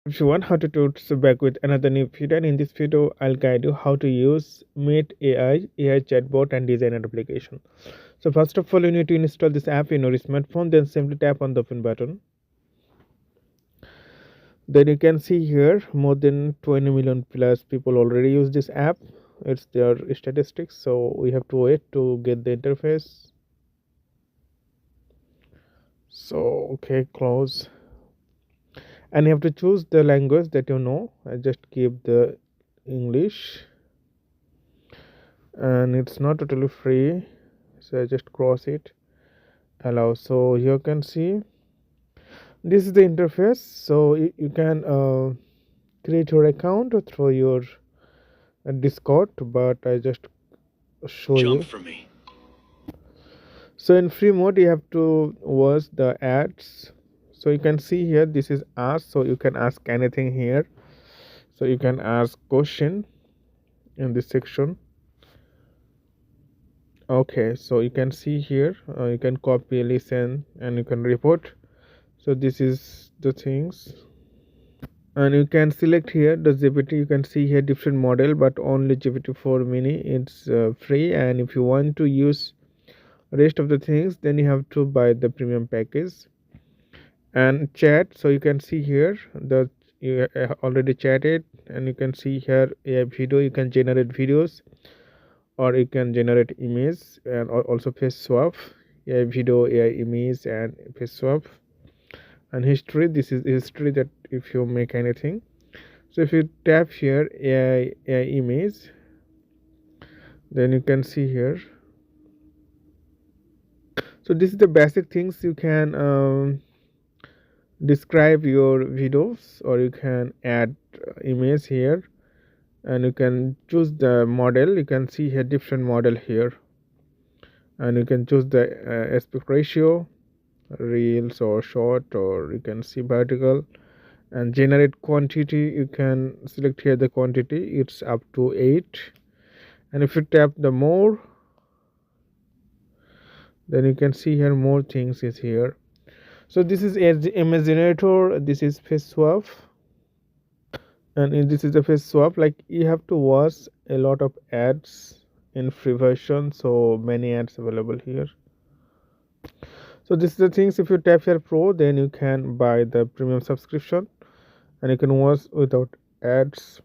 If you want how to do so back with another new video, and in this video I'll guide you how to use MateAi AI chatbot and design an application. So first of all, you need to install this app in your smartphone, then simply tap on the open button. Then you can see here more than 20 million plus people already use this app. It's their statistics, so we have to wait to get the interface. So okay, close, and you have to choose the language that you know. I just keep the English, and it's not totally free, so I just cross it, allow. So you can see this is the interface. So you can create your account through your Discord, but I just show you. For me. So in free mode you have to watch the ads. So you can see here this is ask, so you can ask anything here. So you can ask question in this section. Okay, so you can see here you can copy, listen, and you can report. So this is the things, and you can select here the GPT. You can see here different model, but only GPT-4 mini it's free, and if you want to use rest of the things, then you have to buy the premium package. And chat, so you can see here the you already chatted, and you can see here a video. You can generate videos, or you can generate image, and also face swap, AI video, AI image, and face swap. And history, this is history, that if you make anything. So if you tap here AI image, then you can see here. So this is the basic things. You can describe your videos, or you can add image here, and you can choose the model. You can see here different model here, and you can choose the aspect ratio, reels or short, or you can see vertical. And generate quantity, you can select here the quantity, it's up to 8. And if you tap the more, then you can see here more things is here. So this is image generator, this is face swap, and this is the face swap. Like, you have to watch a lot of ads in free version, so many ads available here. So this is the things. If you tap here pro, then you can buy the premium subscription, and you can watch without ads.